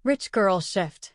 Rich Girl Shift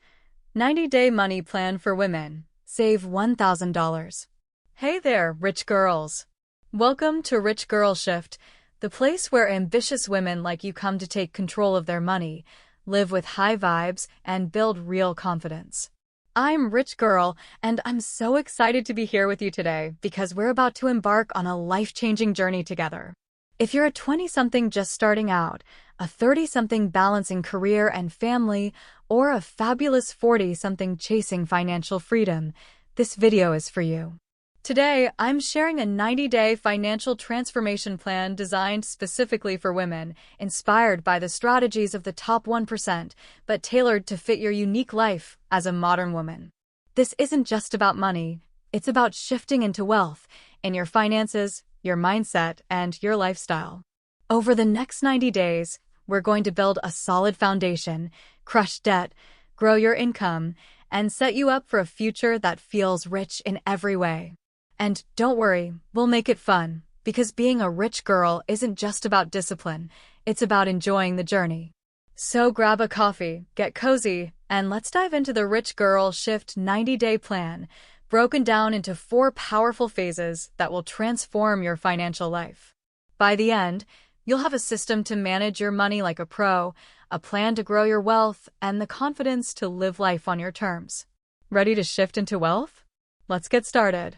90-Day Money Plan for Women. Save $1,000. Hey there, rich girls. Welcome to Rich Girl Shift, the place where ambitious women like you come to take control of their money, live with high vibes, and build real confidence. I'm Rich Girl, and I'm so excited to be here with you today because we're about to embark on a life-changing journey together. If you're a 20-something just starting out, a 30-something balancing career and family, or a fabulous 40-something chasing financial freedom, this video is for you. Today, I'm sharing a 90-day financial transformation plan designed specifically for women, inspired by the strategies of the top 1%, but tailored to fit your unique life as a modern woman. This isn't just about money, it's about shifting into wealth in your finances, your mindset, and your lifestyle. Over the next 90 days, we're going to build a solid foundation, crush debt, grow your income, and set you up for a future that feels rich in every way. And don't worry, we'll make it fun, because being a rich girl isn't just about discipline, it's about enjoying the journey. So grab a coffee, get cozy, and let's dive into the Rich Girl Shift 90-Day Plan, broken down into 4 powerful phases that will transform your financial life. By the end, you'll have a system to manage your money like a pro, a plan to grow your wealth, and the confidence to live life on your terms. Ready to shift into wealth? Let's get started.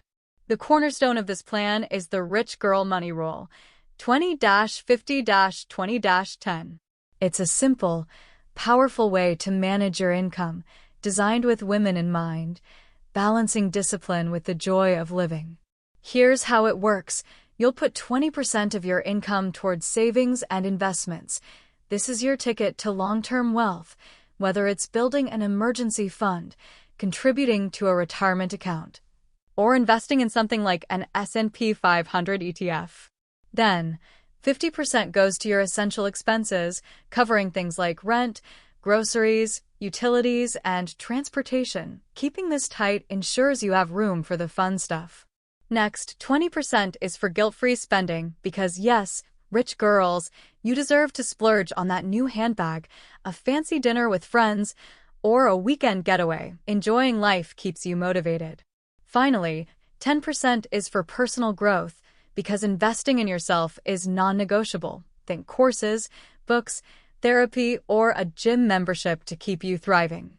The cornerstone of this plan is the Rich Girl Money Rule, 20-50-20-10. It's a simple, powerful way to manage your income, designed with women in mind, balancing discipline with the joy of living. Here's how it works. You'll put 20% of your income towards savings and investments. This is your ticket to long-term wealth, whether it's building an emergency fund, contributing to a retirement account, or investing in something like an S&P 500 ETF. Then, 50% goes to your essential expenses, covering things like rent, groceries, utilities, and transportation. Keeping this tight ensures you have room for the fun stuff. Next, 20% is for guilt-free spending because, yes, rich girls, you deserve to splurge on that new handbag, a fancy dinner with friends, or a weekend getaway. Enjoying life keeps you motivated. Finally, 10% is for personal growth because investing in yourself is non-negotiable. Think courses, books, therapy, or a gym membership to keep you thriving.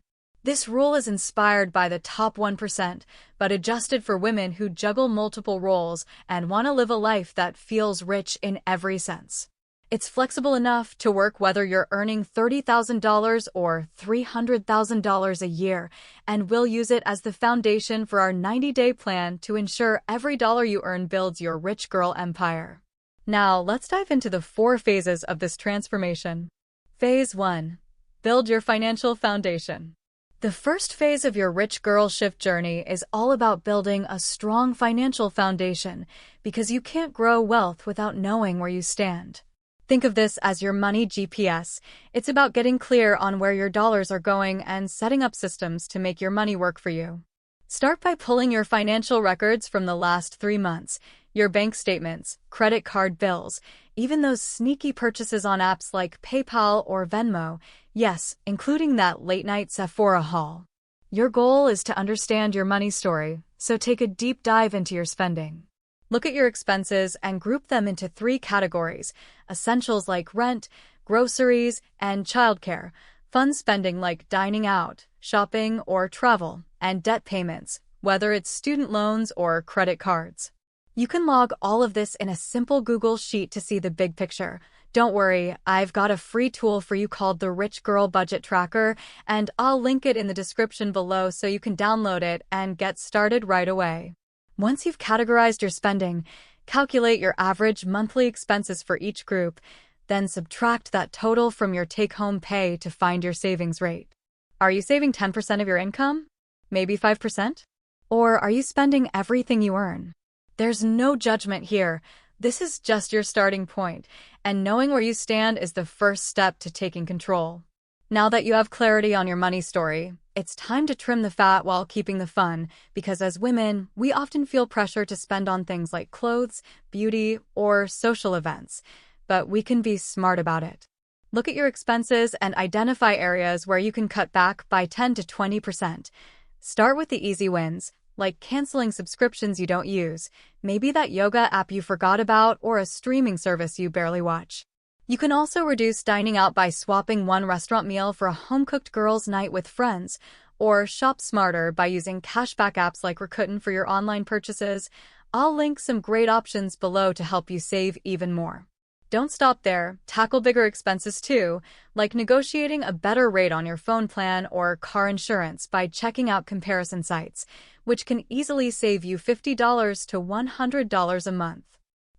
This rule is inspired by the top 1%, but adjusted for women who juggle multiple roles and want to live a life that feels rich in every sense. It's flexible enough to work whether you're earning $30,000 or $300,000 a year, and we'll use it as the foundation for our 90-day plan to ensure every dollar you earn builds your rich girl empire. Now, let's dive into the 4 phases of this transformation. Phase 1. Build your financial foundation. The first phase of your Rich Girl Shift journey is all about building a strong financial foundation because you can't grow wealth without knowing where you stand. Think of this as your money GPS. It's about getting clear on where your dollars are going and setting up systems to make your money work for you. Start by pulling your financial records from the last 3 months, your bank statements, credit card bills, even those sneaky purchases on apps like PayPal or Venmo, yes, including that late-night Sephora haul. Your goal is to understand your money story, so take a deep dive into your spending. Look at your expenses and group them into 3 categories: essentials like rent, groceries, and childcare, fun spending like dining out, shopping, or travel, and debt payments, whether it's student loans or credit cards. You can log all of this in a simple Google Sheet to see the big picture. Don't worry, I've got a free tool for you called the Rich Girl Budget Tracker, and I'll link it in the description below so you can download it and get started right away. Once you've categorized your spending, calculate your average monthly expenses for each group, then subtract that total from your take-home pay to find your savings rate. Are you saving 10% of your income? Maybe 5%? Or are you spending everything you earn? There's no judgment here. This is just your starting point, and knowing where you stand is the first step to taking control. Now that you have clarity on your money story, it's time to trim the fat while keeping the fun, because as women, we often feel pressure to spend on things like clothes, beauty, or social events, but we can be smart about it. Look at your expenses and identify areas where you can cut back by 10 to 20%. Start with the easy wins, like canceling subscriptions you don't use, maybe that yoga app you forgot about, or a streaming service you barely watch. You can also reduce dining out by swapping one restaurant meal for a home-cooked girls' night with friends, or shop smarter by using cashback apps like Rakuten for your online purchases. I'll link some great options below to help you save even more. Don't stop there. Tackle bigger expenses too, like negotiating a better rate on your phone plan or car insurance by checking out comparison sites, which can easily save you $50 to $100 a month.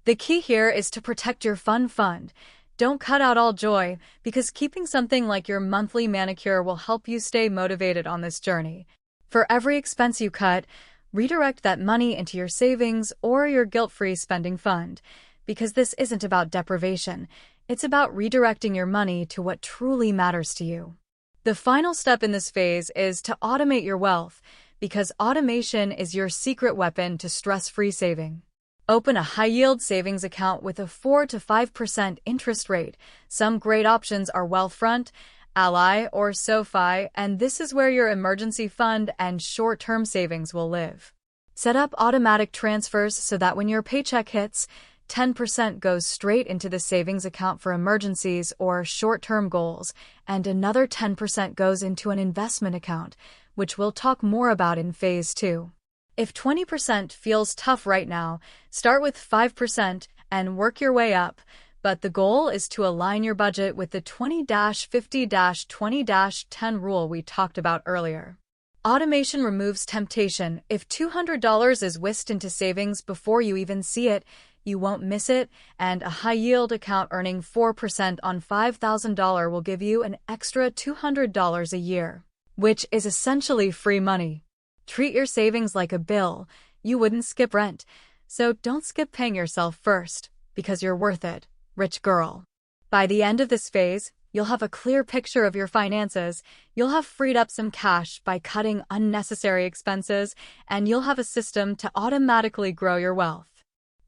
The key here is to protect your fund. Don't cut out all joy, because keeping something like your monthly manicure will help you stay motivated on this journey. For every expense you cut, redirect that money into your savings or your guilt-free spending fund. Because this isn't about deprivation, it's about redirecting your money to what truly matters to you. The final step in this phase is to automate your wealth, because automation is your secret weapon to stress-free saving. Open a high-yield savings account with a 4 to 5% interest rate. Some great options are Wealthfront, Ally, or SoFi, and this is where your emergency fund and short-term savings will live. Set up automatic transfers so that when your paycheck hits, 10% goes straight into the savings account for emergencies or short-term goals, and another 10% goes into an investment account, which we'll talk more about in Phase 2. If 20% feels tough right now, start with 5% and work your way up, but the goal is to align your budget with the 20-50-20-10 rule we talked about earlier. Automation removes temptation. If $200 is whisked into savings before you even see it, you won't miss it, and a high-yield account earning 4% on $5,000 will give you an extra $200 a year, which is essentially free money. Treat your savings like a bill. You wouldn't skip rent, so don't skip paying yourself first, because you're worth it, rich girl. By the end of this phase, you'll have a clear picture of your finances, you'll have freed up some cash by cutting unnecessary expenses, and you'll have a system to automatically grow your wealth.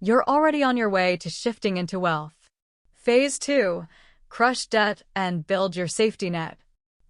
You're already on your way to shifting into wealth. Phase 2. Crush debt and build your safety net.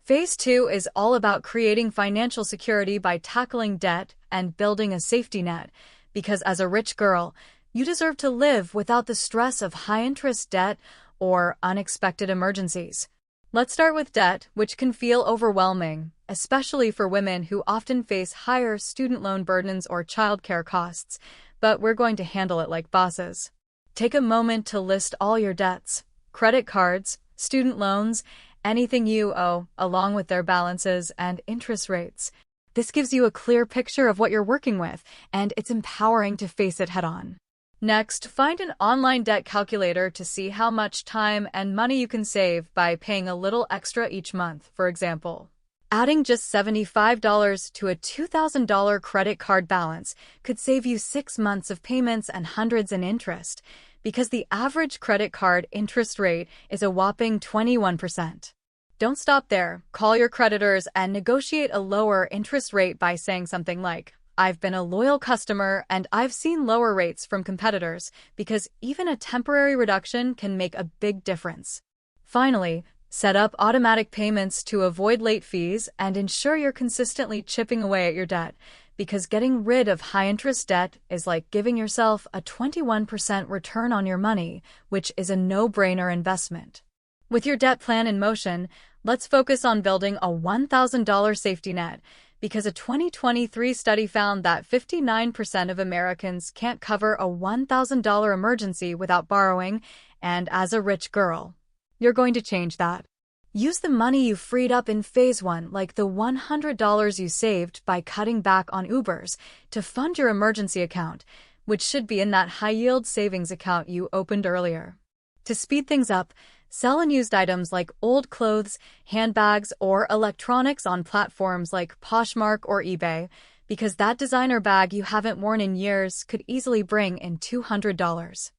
Phase 2 is all about creating financial security by tackling debt and building a safety net, because as a rich girl, you deserve to live without the stress of high-interest debt or unexpected emergencies. Let's start with debt, which can feel overwhelming, especially for women who often face higher student loan burdens or childcare costs, but we're going to handle it like bosses. Take a moment to list all your debts, credit cards, student loans, anything you owe, along with their balances and interest rates. This gives you a clear picture of what you're working with, and it's empowering to face it head-on. Next, find an online debt calculator to see how much time and money you can save by paying a little extra each month, for example. Adding just $75 to a $2,000 credit card balance could save you 6 months of payments and hundreds in interest, because the average credit card interest rate is a whopping 21%. Don't stop there. Call your creditors and negotiate a lower interest rate by saying something like, "I've been a loyal customer and I've seen lower rates from competitors," because even a temporary reduction can make a big difference. Finally, set up automatic payments to avoid late fees and ensure you're consistently chipping away at your debt, because getting rid of high-interest debt is like giving yourself a 21% return on your money, which is a no-brainer investment. With your debt plan in motion, let's focus on building a $1,000 safety net, because a 2023 study found that 59% of Americans can't cover a $1,000 emergency without borrowing, and as a rich girl, you're going to change that. Use the money you freed up in Phase 1, like the $100 you saved by cutting back on Ubers, to fund your emergency account, which should be in that high-yield savings account you opened earlier. To speed things up, sell unused items like old clothes, handbags, or electronics on platforms like Poshmark or eBay, because that designer bag you haven't worn in years could easily bring in $200.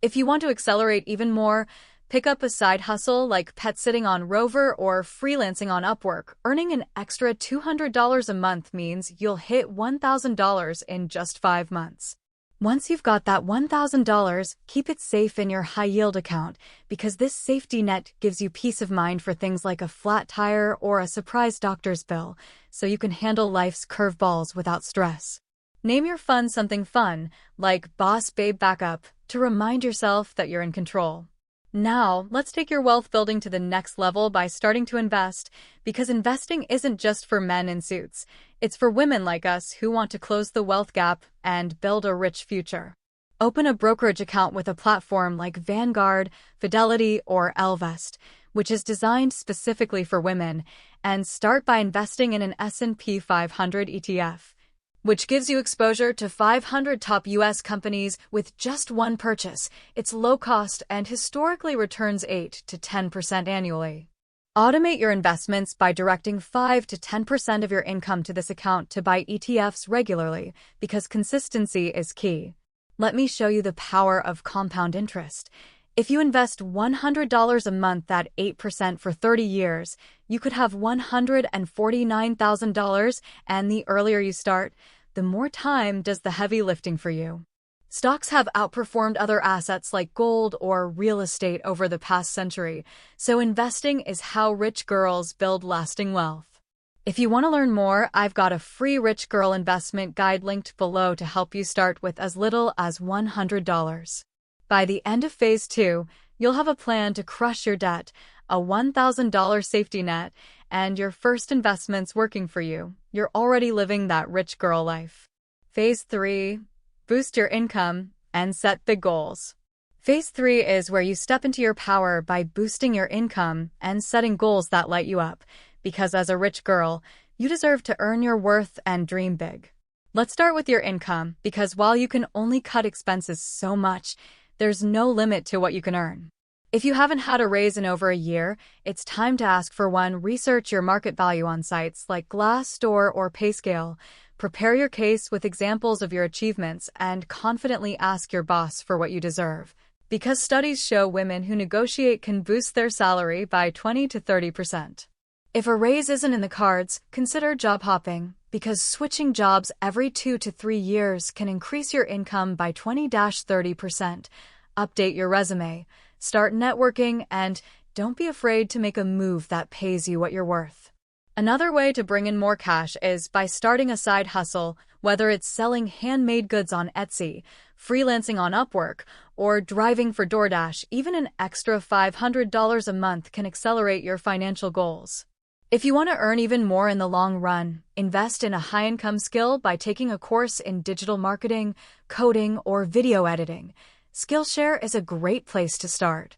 If you want to accelerate even more, pick up a side hustle like pet sitting on Rover or freelancing on Upwork. Earning an extra $200 a month means you'll hit $1,000 in just 5 months. Once you've got that $1,000, keep it safe in your high-yield account because this safety net gives you peace of mind for things like a flat tire or a surprise doctor's bill, so you can handle life's curveballs without stress. Name your fund something fun, like Boss Babe Backup, to remind yourself that you're in control. Now, let's take your wealth building to the next level by starting to invest, because investing isn't just for men in suits. It's for women like us who want to close the wealth gap and build a rich future. Open a brokerage account with a platform like Vanguard, Fidelity, or Ellevest, which is designed specifically for women, and start by investing in an S&P 500 ETF, which gives you exposure to 500 top U.S. companies with just one purchase. It's low cost and historically returns 8 to 10% annually. Automate your investments by directing 5 to 10% of your income to this account to buy ETFs regularly, because consistency is key. Let me show you the power of compound interest. If you invest $100 a month at 8% for 30 years, you could have $149,000, and the earlier you start, the more time does the heavy lifting for you. Stocks have outperformed other assets like gold or real estate over the past century, so investing is how rich girls build lasting wealth. If you want to learn more, I've got a free Rich Girl investment guide linked below to help you start with as little as $100. By the end of Phase 2, you'll have a plan to crush your debt, a $1,000 safety net, and your first investments working for you. You're already living that rich girl life. Phase 3. Boost your income and set big goals. Phase 3 is where you step into your power by boosting your income and setting goals that light you up, because as a rich girl, you deserve to earn your worth and dream big. Let's start with your income, because while you can only cut expenses so much, there's no limit to what you can earn. If you haven't had a raise in over a year, it's time to ask for one. Research your market value on sites like Glassdoor or Payscale. Prepare your case with examples of your achievements and confidently ask your boss for what you deserve, because studies show women who negotiate can boost their salary by 20 to 30%. If a raise isn't in the cards, consider job hopping, because switching jobs every 2 to 3 years can increase your income by 20–30%. Update your resume, start networking, and don't be afraid to make a move that pays you what you're worth. Another way to bring in more cash is by starting a side hustle, whether it's selling handmade goods on Etsy, freelancing on Upwork, or driving for DoorDash. Even an extra $500 a month can accelerate your financial goals. If you want to earn even more in the long run, invest in a high-income skill by taking a course in digital marketing, coding, or video editing. Skillshare is a great place to start.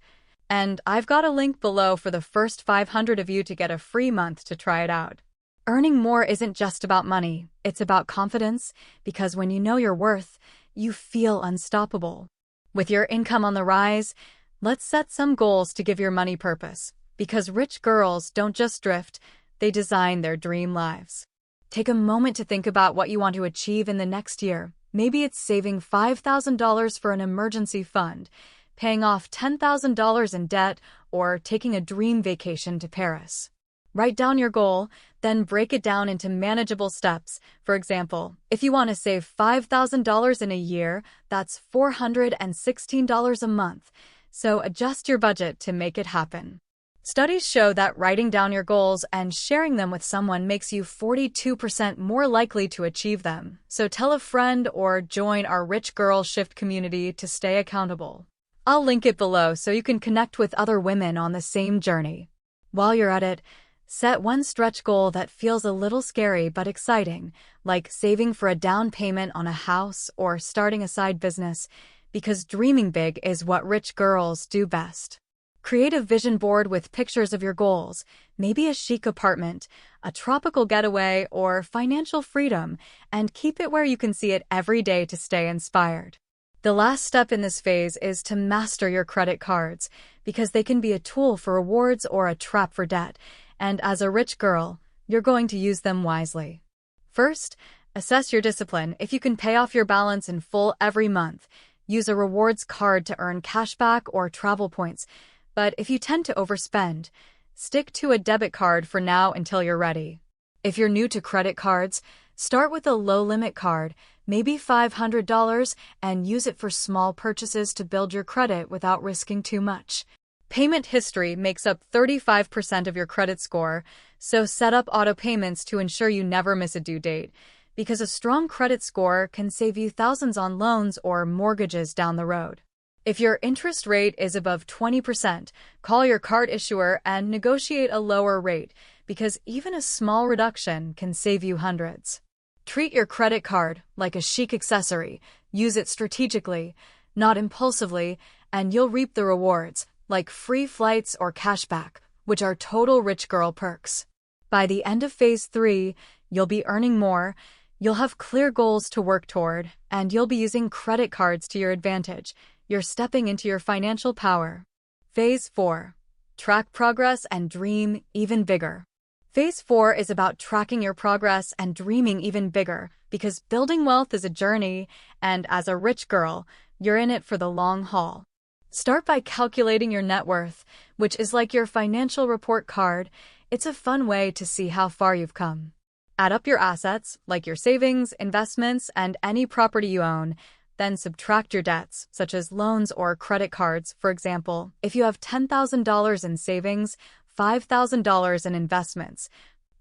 And I've got a link below for the first 500 of you to get a free month to try it out. Earning more isn't just about money, it's about confidence, because when you know your worth, you feel unstoppable. With your income on the rise, let's set some goals to give your money purpose. Because rich girls don't just drift, they design their dream lives. Take a moment to think about what you want to achieve in the next year. Maybe it's saving $5,000 for an emergency fund, paying off $10,000 in debt, or taking a dream vacation to Paris. Write down your goal, then break it down into manageable steps. For example, if you want to save $5,000 in a year, that's $416 a month. So adjust your budget to make it happen. Studies show that writing down your goals and sharing them with someone makes you 42% more likely to achieve them. So tell a friend or join our Rich Girl Shift community to stay accountable. I'll link it below so you can connect with other women on the same journey. While you're at it, set one stretch goal that feels a little scary but exciting, like saving for a down payment on a house or starting a side business, because dreaming big is what rich girls do best. Create a vision board with pictures of your goals, maybe a chic apartment, a tropical getaway, or financial freedom, and keep it where you can see it every day to stay inspired. The last step in this phase is to master your credit cards, because they can be a tool for rewards or a trap for debt, and as a rich girl, you're going to use them wisely. First, assess your discipline. If you can pay off your balance in full every month, use a rewards card to earn cashback or travel points. But if you tend to overspend, stick to a debit card for now until you're ready. If you're new to credit cards, Start with a low-limit card, maybe $500, and use it for small purchases to build your credit without risking too much. Payment history makes up 35% of your credit score, so set up auto payments to ensure you never miss a due date, because a strong credit score can save you thousands on loans or mortgages down the road. If your interest rate is above 20%, call your card issuer and negotiate a lower rate, because even a small reduction can save you hundreds. Treat your credit card like a chic accessory. Use it strategically, not impulsively, and you'll reap the rewards, like free flights or cashback, which are total rich girl perks. By the end of Phase 3, you'll be earning more, you'll have clear goals to work toward, and you'll be using credit cards to your advantage. You're stepping into your financial power. Phase 4. Track progress and dream even bigger. Phase 4 is about tracking your progress and dreaming even bigger, because building wealth is a journey, and as a rich girl, you're in it for the long haul. Start by calculating your net worth, which is like your financial report card. It's a fun way to see how far you've come. Add up your assets, like your savings, investments, and any property you own. Then subtract your debts, such as loans or credit cards. For example, if you have $10,000 in savings, $5,000 in investments,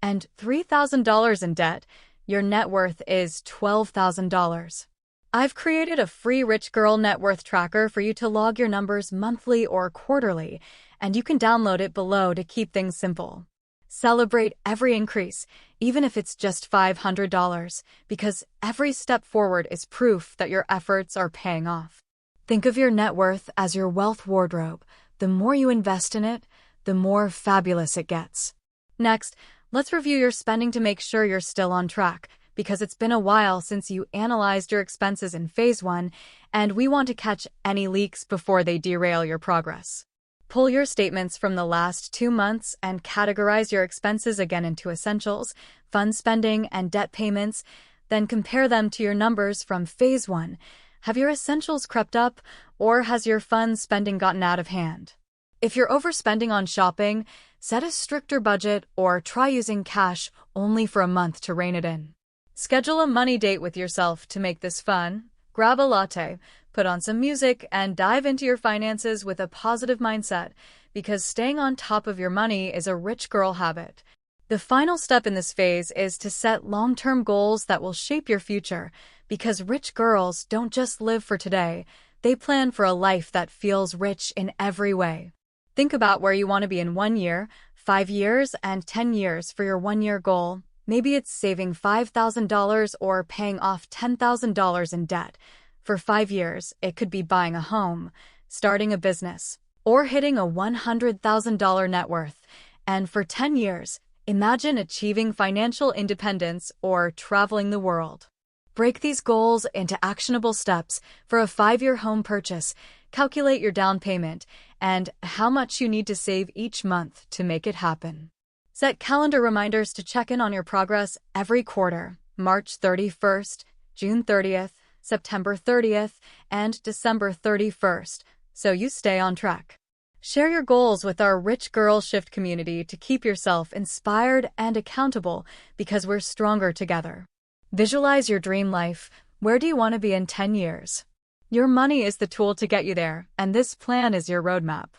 and $3,000 in debt, your net worth is $12,000. I've created a free Rich Girl Net Worth Tracker for you to log your numbers monthly or quarterly, and you can download it below to keep things simple. Celebrate every increase, even if it's just $500, because every step forward is proof that your efforts are paying off. Think of your net worth as your wealth wardrobe. The more you invest in it, the more fabulous it gets. Next, let's review your spending to make sure you're still on track, because it's been a while since you analyzed your expenses in Phase 1, and we want to catch any leaks before they derail your progress. Pull your statements from the last 2 months and categorize your expenses again into essentials, fun spending, and debt payments, then compare them to your numbers from Phase 1. Have your essentials crept up, or has your fun spending gotten out of hand? If you're overspending on shopping, set a stricter budget or try using cash only for a month to rein it in. Schedule a money date with yourself to make this fun. Grab a latte, put on some music, and dive into your finances with a positive mindset, because staying on top of your money is a rich girl habit. The final step in this phase is to set long-term goals that will shape your future, because rich girls don't just live for today, they plan for a life that feels rich in every way. Think about where you want to be in 1 year, 5 years, and 10 years for your 1-year goal. Maybe it's saving $5,000 or paying off $10,000 in debt. For 5 years, it could be buying a home, starting a business, or hitting a $100,000 net worth. And for 10 years, imagine achieving financial independence or traveling the world. Break these goals into actionable steps. For a 5-year home purchase, calculate your down payment and how much you need to save each month to make it happen. Set calendar reminders to check in on your progress every quarter: March 31st, June 30th, September 30th, and December 31st, so you stay on track. Share your goals with our Rich Girl Shift community to keep yourself inspired and accountable, because we're stronger together. Visualize your dream life. Where do you want to be in 10 years? Your money is the tool to get you there, and this plan is your roadmap.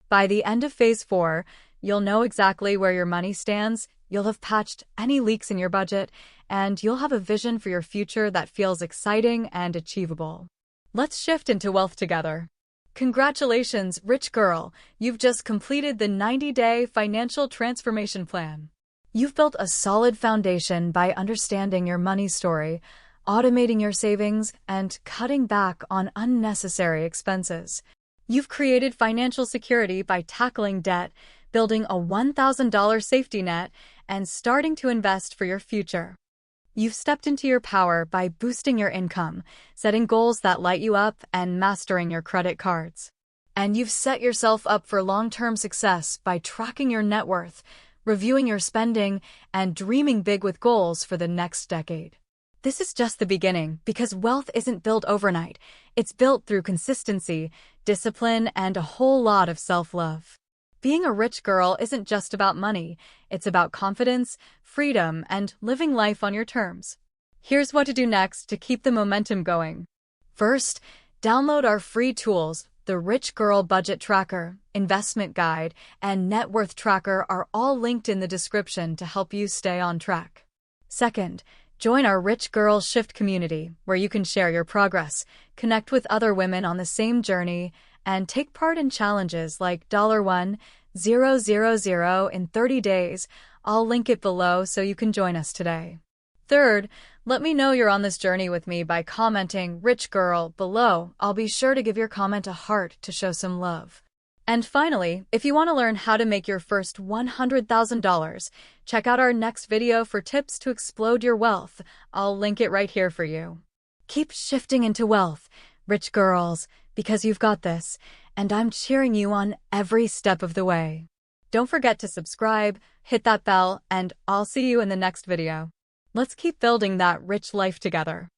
By the end of Phase 4, you'll know exactly where your money stands, you'll have patched any leaks in your budget, and you'll have a vision for your future that feels exciting and achievable. Let's shift into wealth together. Congratulations, rich girl! You've just completed the 90-day financial transformation plan. You've built a solid foundation by understanding your money story, automating your savings, and cutting back on unnecessary expenses. You've created financial security by tackling debt, building a $1,000 safety net, and starting to invest for your future. You've stepped into your power by boosting your income, setting goals that light you up, and mastering your credit cards. And you've set yourself up for long-term success by tracking your net worth, reviewing your spending, and dreaming big with goals for the next decade. This is just the beginning, because wealth isn't built overnight. It's built through consistency, discipline, and a whole lot of self-love. Being a rich girl isn't just about money. It's about confidence, freedom, and living life on your terms. Here's what to do next to keep the momentum going. First, download our free tools. The Rich Girl Budget Tracker, Investment Guide, and Net Worth Tracker are all linked in the description to help you stay on track. Second, join our Rich Girl Shift community, where you can share your progress, connect with other women on the same journey, and take part in challenges like $1,000 in 30 days. I'll link it below so you can join us today. Third, let me know you're on this journey with me by commenting Rich Girl below. I'll be sure to give your comment a heart to show some love. And finally, if you want to learn how to make your first $100,000, check out our next video for tips to explode your wealth. I'll link it right here for you. Keep shifting into wealth, rich girls, because you've got this, and I'm cheering you on every step of the way. Don't forget to subscribe, hit that bell, and I'll see you in the next video. Let's keep building that rich life together.